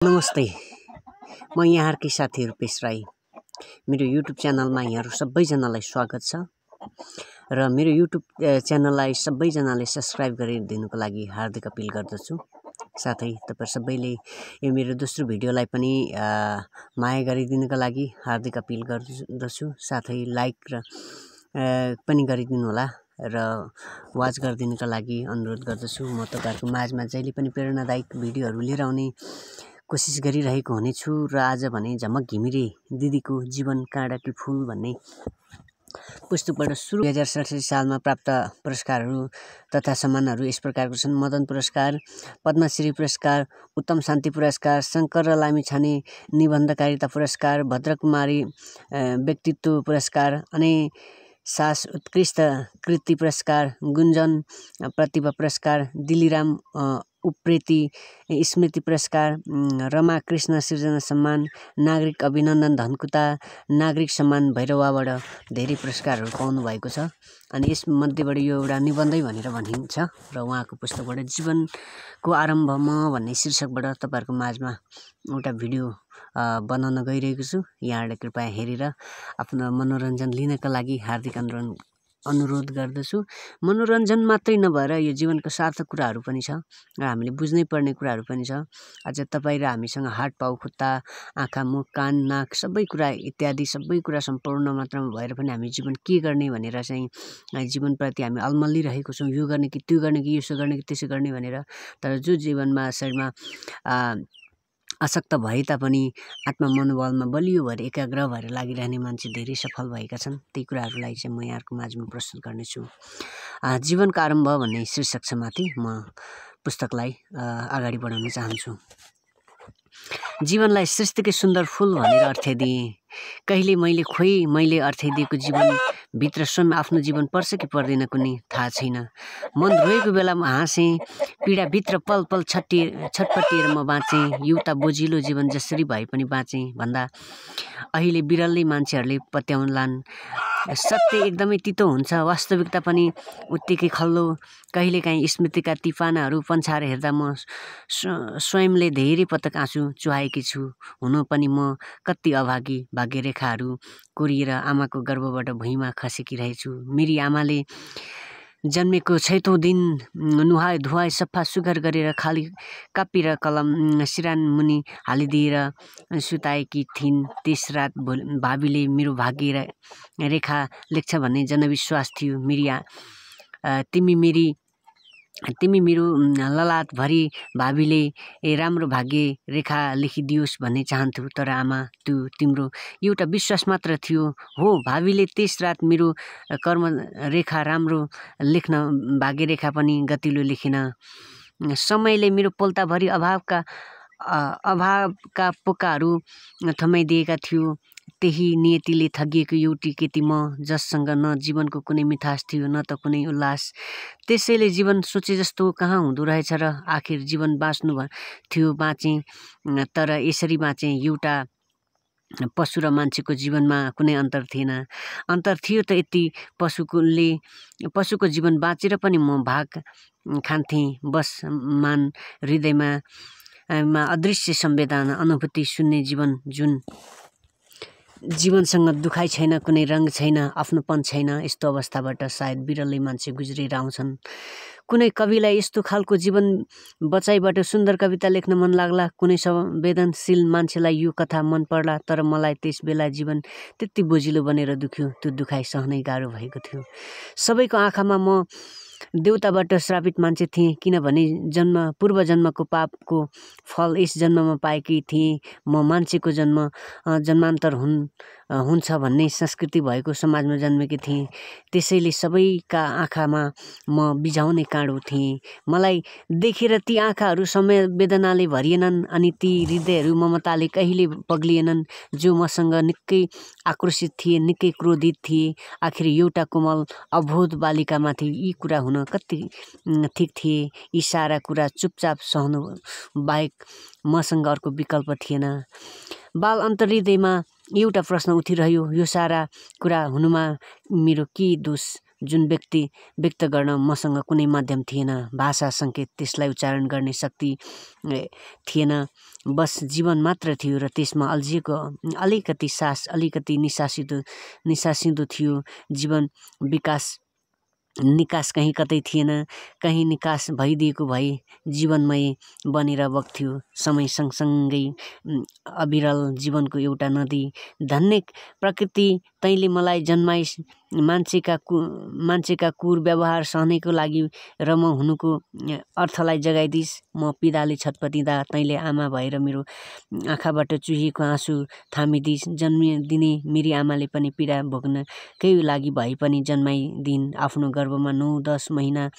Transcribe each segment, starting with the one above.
नमस्ते, म यहाँहरुकै साथी रुपेश राई। मेरो युट्युब च्यानलमा यहाँहरु सबैजनालाई स्वागत छ र मेरो युट्युब च्यानललाई सबैजनाले सब्स्क्राइब गरिदिनुको लागि हार्दिक अपील गर्दछु। साथै तपाईहरु सबैले यो मेरो दोस्रो भिडियोलाई पनि माया गरिदिनुको लागि हार्दिक अपील गर्दछु। साथै लाइक र पनि गरिदिनु होला र वाच गरिदिनुको लागि अनुरोध गर्दछु। म तपाईहरुको माझमा जहिले पनि प्रेरणादायक भिडियोहरु लिएर आउने कोसिस गरिरहेको हुनेछु र आज भने झमक घिमिरे दिदीको जीवन काँडाकी फूल भन्ने पुस्तकबाट सुरु 2067 सालमा प्राप्त पुरस्कारहरू तथा सम्मानहरू यस प्रकारको छन्। मदन पुरस्कार, पद्मश्री पुरस्कार, उत्तम शान्ति पुरस्कार, शंकर र लामिछाने निबन्धकारिता पुरस्कार, भद्रकुमारी व्यक्तित्व पुरस्कार, अनि सास उत्कृष्ट कृति पुरस्कार, गुन्जन प्रतिभा पुरस्कार, दिलीराम उप्रेती स्मृति पुरस्कार, रमा कृष्ण सृजना सम्मान, नागरिक अभिनन्दन धनकुटा, नागरिक सम्मान भैरवाबाट धेरै पुरस्कारहरू पाउनु भएको छ। अनि यस मध्येबाट यो एउटा निबन्धै भनेर भनिन्छ र उहाँको पुस्तकबाट जीवनको आरम्भमा भन्ने शीर्षकबाट तपाईहरुको माझमा एउटा भिडियो बनाउन गइरहेको छु। यहाँहरुले कृपया हेरेर आफ्नो मनोरञ्जन लिनका लागि हार्दिक अनुरोध गर्दछु। मनोरञ्जन मात्रै नभएर यो जीवनको सार्थक कुराहरू पनि छ र हामीले बुझ्नै पर्ने कुराहरू पनि छ। अझ तपाई र हामीसँग हात पाउ खुट्टा आँखा मुख कान नाक सबै कुरा इत्यादि सबै कुरा सम्पूर्ण मात्रामा भएर पनि हामी जीवन के गर्ने भनेर चाहिँ जीवनप्रति हामी अल्मलिरहेको छौँ। यो गर्ने कि त्यो गर्ने कि यसो गर्ने कि त्यसो गर्ने भनेर। तर जो जीवनमा शरीरमा आसक्त भए तापनि आत्मा मनोबलमा बलियो भएर एकाग्र भएर लागिरहने मान्छे धेरै सफल भएका छन्। त्यही कुराहरूलाई चाहिँ म यहाँहरुको माझमा प्रस्तुत गर्नेछु। जीवनको आरम्भ भन्ने शीर्षक छ माथि। म पुस्तकलाई अगाडि बढाउन चाहन्छु। जीवनलाई सृष्टिकै सुन्दर फूल भनेर अर्थ दिए। कहिले मैले अर्थ दिएको जीवन भित्र स्वयं आफ्नो जीवन पर्छ कि पर्दैन कुनै थाहा छैन। मन रोएको बेलामा हाँसे, पीडा भित्र पल पल छटपटिएर म बाँचे। एउटा बोझिलो जीवन जसरी भए पनि बाँचे भन्दा अहिले बिरलै मान्छेहरूले पत्याउलान्। सत्य एकदमै तितो हुन्छ, वास्तविकता पनि उत्तिकै खल्लो। कहिलेकाहीँ स्मृतिका ती पानाहरू पन्छाएर हेर्दा म स्वयंले धेरै पटक आँसु चुहाएकी छु। हुन पनि म कति अभागी, भाग्यरेखाहरू कोरिएर आमाको गर्भबाट भुइँमा खसेकी रहेछु। मेरी आमाले जन्मेको 6औं दिन नुहाए धुवाए सफा सुग्घर गरेर खाली कापी र कलम सिरान मुनि हालिदिएर सुताएकी थिइन्। त्यस रात भाबीले मेरो भाग्य रेखा लेख्छ भन्ने जनविश्वास थियो। तिमी मेरो ललाटभरि भाबीले राम्रो भाग्य रेखा लेखिदियोस् भन्ने चाहन्थ्यौ। तर आमा, त्यो तिम्रो एउटा विश्वास मात्र थियो। हो, भाबीले त्यस रात मेरो कर्म रेखा राम्रो लेख्न भाग्यरेखा पनि गतिलो लेखेन। समयले मेरो पोल्ताभरि अभावका पोकाहरू थमाइदिएका थियो। त्यही नियतिले थगिएको एउटी केटी म, जससँग न जीवनको कुनै मिठास थियो न त कुनै उल्लास। त्यसैले जीवन सोचे जस्तो कहाँ हुँदो रहेछ र। आखिर जीवन बाँच्नु थियो, बाँचे। तर यसरी बाँचे। एउटा पशु र मान्छेको जीवनमा कुनै अन्तर थिएन। अन्तर थियो त यति, पशुको जीवन बाँचेर पनि म भाग खान्थेँ। बस मान हृदयमा अदृश्य संवेदना अनुभूति सुन्ने जीवन, जुन जीवनसँग दुखाइ छैन, कुनै रङ छैन, आफ्नोपन छैन। यस्तो अवस्थाबाट सायद बिरलै मान्छे गुज्रेर आउँछन्। कुनै कविलाई यस्तो खालको जीवन बचाइबाट सुन्दर कविता लेख्न मन लाग्ला। कुनै संवेदनशील मान्छेलाई यो कथा मन पर्ला। तर मलाई त्यस बेला जीवन त्यति बोझिलो बनेर दुख्यो। त्यो दुखाइ सहनै गाह्रो भएको थियो। सबैको आँखामा म देवताबाट श्रापित मान्छे थिएँ, किनभने पूर्व जन्मको पापको फल यस जन्ममा पाएकी थिएँ। म मान्छेको जन्मान्तर हुन्छ भन्ने संस्कृति भएको समाजमा जन्मेकी थिएँ। त्यसैले सबैका आँखामा म बिझाउने काँडो थिएँ। मलाई देखेर ती आँखाहरू संवेदनाले भरिएनन् अनि ती हृदयहरू ममताले कहिले पग्लिएनन्। जो मसँग निकै आक्रोशित थिए, निकै क्रोधित थिए। आखिर एउटा कोमल अबोध बालिकामाथि यी कुरा हुन कति ठिक थिए। यी सारा कुरा चुपचाप सहनु बाहेक मसँग अर्को विकल्प थिएन। बाल अन्तर्हृदयमा एउटा प्रश्न उठिरह्यो, यो सारा कुरा हुनुमा मेरो के दोष जुन व्यक्त गर्न मसँग कुनै माध्यम थिएन, भाषा सङ्केत त्यसलाई उच्चारण गर्ने शक्ति थिएन। बस जीवन मात्र थियो र त्यसमा अल्झिएको अलिकति सास, अलिकति निसासिँदो थियो जीवन। निकास कहीँ कतै थिएन, कहीँ निकास भइदिएको भए जीवनमय बनेर बग्थ्यो। समय सँगसँगै अविरल जीवनको एउटा नदी। धन्य प्रकृति, तैँले मलाई जन्माइस्, मान्छेका कुर व्यवहार सहनेको लागि र म हुनुको अर्थलाई जगाइदिस्। म पीडाले छटपटिँदा तैँले आमा भएर मेरो आँखाबाट चुहिएको आँसु थामिदिस्। जन्मिदिने मेरी आमाले पनि पीडा भोग्नकै लागि भए पनि जन्माइदिन्। आफ्नो गर्भमा 9-10 महिना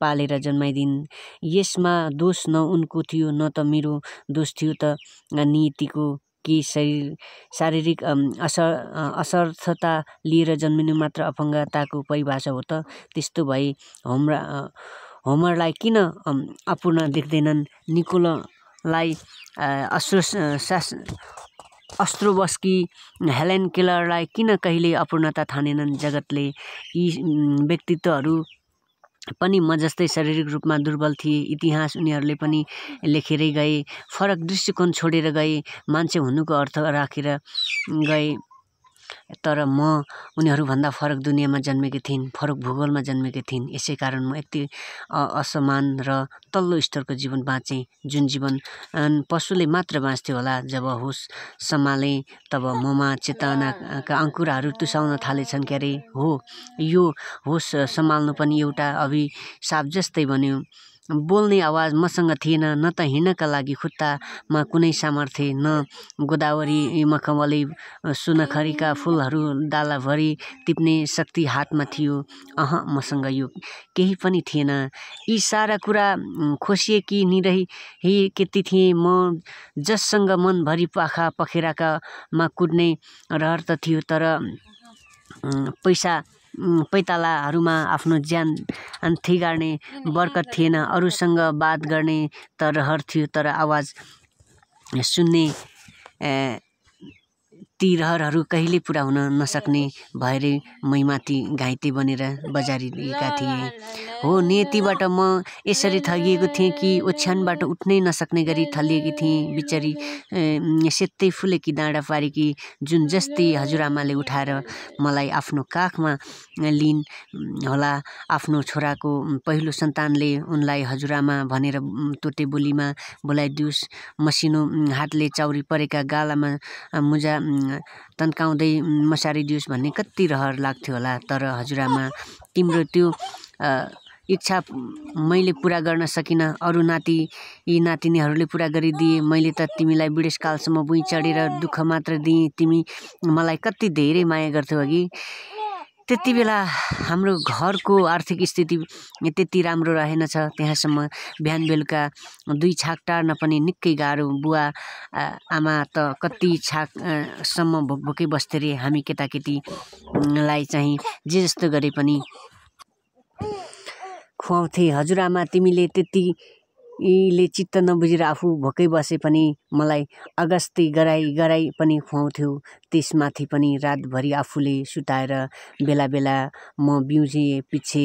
पालेर जन्माइदिन्। यसमा दोष न उनको थियो न त मेरो दोष थियो त नियतिको। कि शारीरिक असर्थता लिएर जन्मिनु मात्र अपाङ्गताको परिभाषा हो त? त्यस्तो भए होमरलाई किन अपूर्ण देख्दैनन्? निकोलाई अस्ट्रोवस्की, हेलेन केलरलाई किन कहिल्यै अपूर्णता ठानेनन्? जगतले यी व्यक्तित्वहरू पनि म जस्तै शारीरिक रूपमा दुर्बल थिए। इतिहास उनीहरूले पनि लेखेरै गए, फरक दृष्टिकोण छोडेर गए, मान्छे हुनुको अर्थ राखेर गए। तर म उनीहरूभन्दा फरक दुनियाँमा जन्मेकी थिइन्, फरक भूगोलमा जन्मेकी थिइन्। यसै कारण म यति असमान र तल्लो स्तरको जीवन बाँचेँ, जुन जीवन पशुले मात्र बाँच्थ्यो होला। जब होस सम्हालेँ तब ममा चेतनाका अङ्कुराहरू तुसाउन थालेछन् क्यारे। हो, यो होस सम्हाल्नु पनि एउटा अभिशाप जस्तै बन्यो। बोल्ने आवाज मसँग थिएन, न त हिँड्नका लागि खुट्टामा कुनै सामर्थ्य, न गोदावरी मखमली सुनखरीका फुलहरू डालाभरि टिप्ने शक्ति हातमा थियो। मसँग यो केही पनि थिएन। यी सारा कुरा खोसिएकी निरहिकेती थिएँ म, जससँग मनभरि पाखा पखेराकामा कुद्ने रहर त थियो, तर पैतालाहरूमा आफ्नो ज्यान थिगार्ने बरकत थिएन। अरूसँग बात गर्ने त रहर थियो, तर आवाज सुन्ने ती रहरहरू कहिल्यै पुरा हुन नसक्ने भएर मैमाथि घाइते बनेर बजारिएका थिए। हो, नियतिबाट म यसरी ठगिएको थिएँ कि ओछ्यानबाट उठ्नै नसक्ने गरी थलिएकी थिएँ। बिचरी सेतै फुलेकी डाँडा पारेकी जुन जस्तै हजुरआमाले उठाएर मलाई आफ्नो काखमा लिइन् होला। आफ्नो छोराको पहिलो सन्तानले उनलाई हजुरआमा भनेर तोते बोलीमा बोलाइदियोस्, मसिनो हातले चाउरी परेका गालामा मुजा तन्काउँदै मसारिदियोस् भन्ने कति रहर लाग्थ्यो होला। तर हजुरआमा, तिम्रो त्यो इच्छा मैले पुरा गर्न सकिनँ। अरू नातिनीहरूले पुरा गरिदिए, मैले त तिमीलाई बुढेसकालसम्म भुइँ चढेर दुःख मात्र दिएँ। तिमी मलाई कति धेरै माया गर्थ्यौ अघि। त्यति बेला हाम्रो घरको आर्थिक स्थिति त्यति राम्रो रहेनछ। त्यहाँसम्म बिहान बेलुका 2 छाक टार्न पनि निकै गाह्रो। बुवा आमा त कति छाकसम्म भोकै बस्थे रे। हामी केटाकेटीलाई चाहिँ जे जस्तो गरे पनि खुवाउँथे। हजुरआमा, तिमीले त्यतिले चित्त नबुझेर आफू भोकै बसे पनि मलाई अगस्ती गराई पनि खुवाउँथ्यौ। त्यसमाथि पनि रातभरि आफूले सुताएर बेला बेला म बिउजे पछि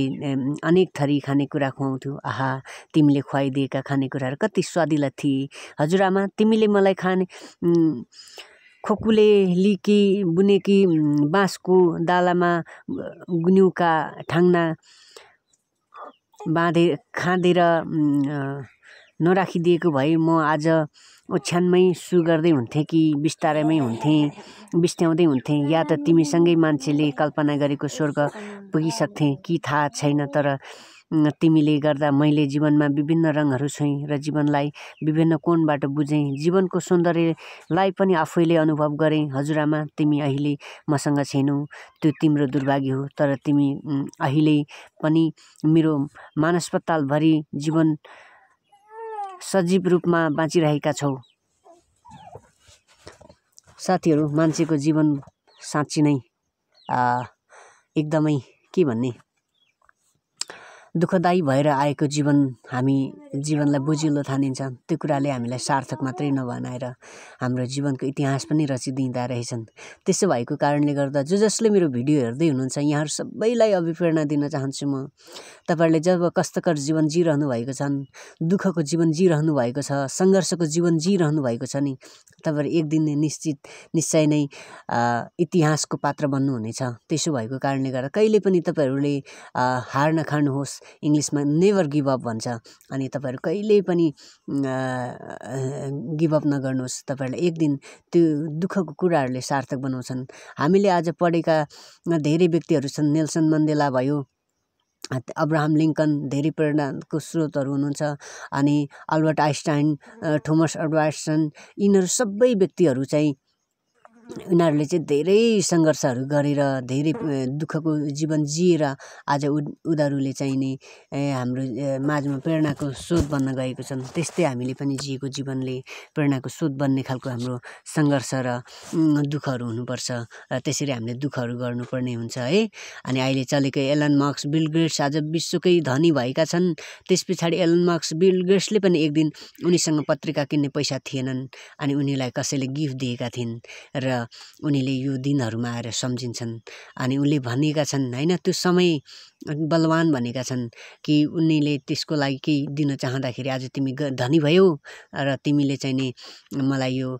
अनेक थरी खानेकुरा खुवाउँथ्यौ। तिमीले खुवाइदिएका खानेकुराहरू कति स्वादिला थिए। हजुरआमा, तिमीले मलाई खोकुले लिकी बुनेकी बाँसको डालामा गुन्युका ठाङ्ना खाँदेर नराखिदिएको भए म आज ओछ्यानमै सु गर्दै हुन्थेँ कि बिस्ट्याउँदै हुन्थेँ, या त तिमीसँगै मान्छेले कल्पना गरेको स्वर्ग पुगिसक्थेँ कि थाहा छैन। तर तिमीले गर्दा मैले जीवनमा विभिन्न रङहरू छुएँ र जीवनलाई विभिन्न कोणबाट बुझेँ। जीवनको सौन्दर्यलाई पनि आफैले अनुभव गरेँ। हजुरआमा, तिमी अहिले मसँग छैनौ, त्यो तिम्रो दुर्भाग्य हो। तर तिमी अहिले पनि मेरो मानसपतालभरि जीवन सजीव रूपमा बाँचिरहेका छौ। साथीहरू, मान्छेको जीवन साँच्ची नै एकदमै के भन्ने दुःखदायी भएर आएको जीवन हामी जीवनलाई बोझिलो ठानिन्छ। त्यो कुराले हामीलाई सार्थक मात्रै नबनाएर हाम्रो जीवनको इतिहास पनि रचिदिँदा रहेछन्। त्यसो भएको कारणले गर्दा जसले मेरो भिडियो हेर्दै हुनुहुन्छ यहाँहरू सबैलाई अभिप्रेरणा दिन चाहन्छु म। तपाईँहरूले जब कष्टकर जीवन जिरहनु भएको छन्, दुःखको जीवन जिरहनु भएको छ, सङ्घर्षको जीवन जिरहनु भएको छ नि, तपाईँहरू एक दिन निश्चय नै इतिहासको पात्र बन्नुहुनेछ। त्यसो भएको कारणले गर्दा कहिले पनि तपाईँहरूले हार नखानुहोस्। इङ्ग्लिसमा नेभर गिभ अप भन्छ। अनि तपाईँहरू कहिले पनि गिभ अप नगर्नुहोस्। तपाईँहरूलाई एक दिन त्यो दुःखको कुराहरूले सार्थक बनाउँछन्। हामीले आज पढेका धेरै व्यक्तिहरू छन्। नेल्सन मण्डेला भयो, अब्राहम लिङ्कन धेरै प्रेरणाको स्रोतहरू हुनुहुन्छ। अनि Albert Einstein, Thomas Alva Edison, यिनीहरू सबै व्यक्तिहरू चाहिँ उनीहरूले चाहिँ धेरै सङ्घर्षहरू गरेर धेरै दुःखको जीवन जिएर आज उनीहरूले चाहिँ नि हाम्रो माझमा प्रेरणाको स्रोत बन्न गएको छन्। त्यस्तै हामीले पनि जिएको जीवनले प्रेरणाको स्रोत बन्ने खालको हाम्रो सङ्घर्ष र दुःखहरू हुनुपर्छ र त्यसरी हामीले दुःखहरू गर्नुपर्ने हुन्छ है। अनि अहिले चलेको एलन मस्क, बिल गेट्स आज विश्वकै धनी भएका छन्। त्यस पछाडि एलन मस्क, बिल गेट्सले पनि एक दिन उनीसँग पत्रिका किन्ने पैसा थिएनन् अनि उनीलाई कसैले गिफ्ट दिएका थिइन् र उनीले यो दिनहरूमा आएर सम्झिन्छन्। अनि उनले भनेका छन् होइन, त्यो समय बलवान भनेका छन् कि उनीले त्यसको लागि केही दिन चाहँदाखेरि आज तिमी धनी भयौ र तिमीले चाहिँ नि मलाई यो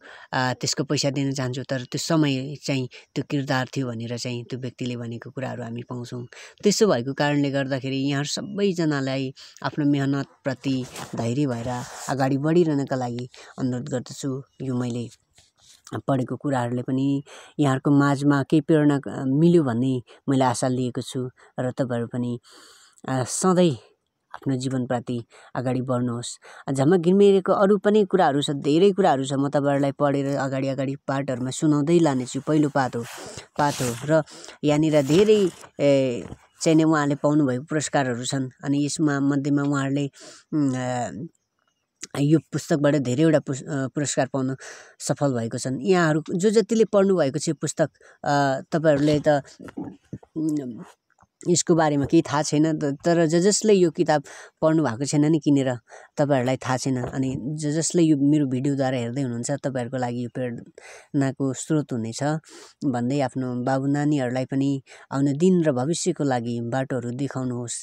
त्यसको पैसा दिन चाहन्छु, तर त्यो समय चाहिँ त्यो किरदार थियो भनेर चाहिँ त्यो व्यक्तिले भनेको कुराहरू हामी पाउँछौँ। त्यसो भएको कारणले गर्दाखेरि यहाँहरू सबैजनालाई आफ्नो मेहनतप्रति धैर्य भएर अगाडि बढिरहनका लागि अनुरोध गर्दछु। यो मैले पढेको कुराहरूले पनि यहाँहरूको माझमा केही प्रेरणा मिल्यो भन्ने मैले आशा लिएको छु र तपाईँहरू पनि सधैँ आफ्नो जीवनप्रति अगाडि बढ्नुहोस्। झमक घिमिरेको अरू पनि कुराहरू छ, धेरै कुराहरू छ। म तपाईँहरूलाई पढेर अगाडि पाठहरूमा सुनाउँदै लानेछु। पहिलो पाठ हो र यहाँनिर धेरै चाहिँ नै उहाँले पाउनुभएको पुरस्कारहरू छन्। अनि यसमा मध्येमा उहाँहरूले यो पुस्तकबाट धेरैवटा पुरस्कार पाउन सफल भएको छन्। यहाँहरू जतिले पढ्नु भएको छ पुस्तक, तपाईँहरूले त यसको बारेमा केही थाहा छैन, तर जसले यो किताब पढ्नु भएको छैन नि किनेर, तपाईँहरूलाई थाहा छैन। अनि जसले यो मेरो भिडियोद्वारा हेर्दै हुनुहुन्छ तपाईँहरूको लागि यो प्रेरणाको स्रोत हुनेछ भन्दै आफ्नो बाबु नानीहरूलाई पनि आउने दिन र भविष्यको लागि बाटोहरू देखाउनुहोस्।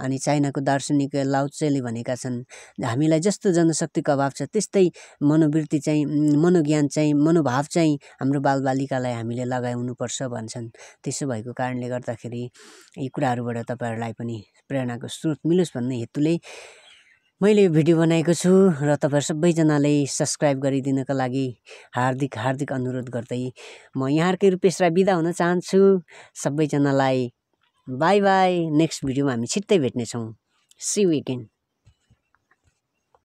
अनि चाइनाको दार्शनिक लाओ त्सेले भनेका छन्, हामीलाई जस्तो जनशक्तिको अभाव छ त्यस्तै मनोवृत्ति चाहिँ, मनोज्ञान चाहिँ, मनोभाव चाहिँ हाम्रो बालबालिकालाई हामीले लगाउनुपर्छ भन्छन्। त्यसो भएको कारणले गर्दाखेरि यी कुराहरूबाट तपाईँहरूलाई पनि प्रेरणाको स्रोत मिलोस् भन्ने हेतुले मैले यो भिडियो बनाएको छु र तपाईँहरू सबैजनाले सब्सक्राइब गरिदिनको लागि हार्दिक अनुरोध गर्दै म यहाँहरूकै रूपेश राई बिदा हुन चाहन्छु। सबैजनालाई बाई बाई। नेक्स्ट भिडियोमा हामी छिट्टै भेट्नेछौँ। C you again.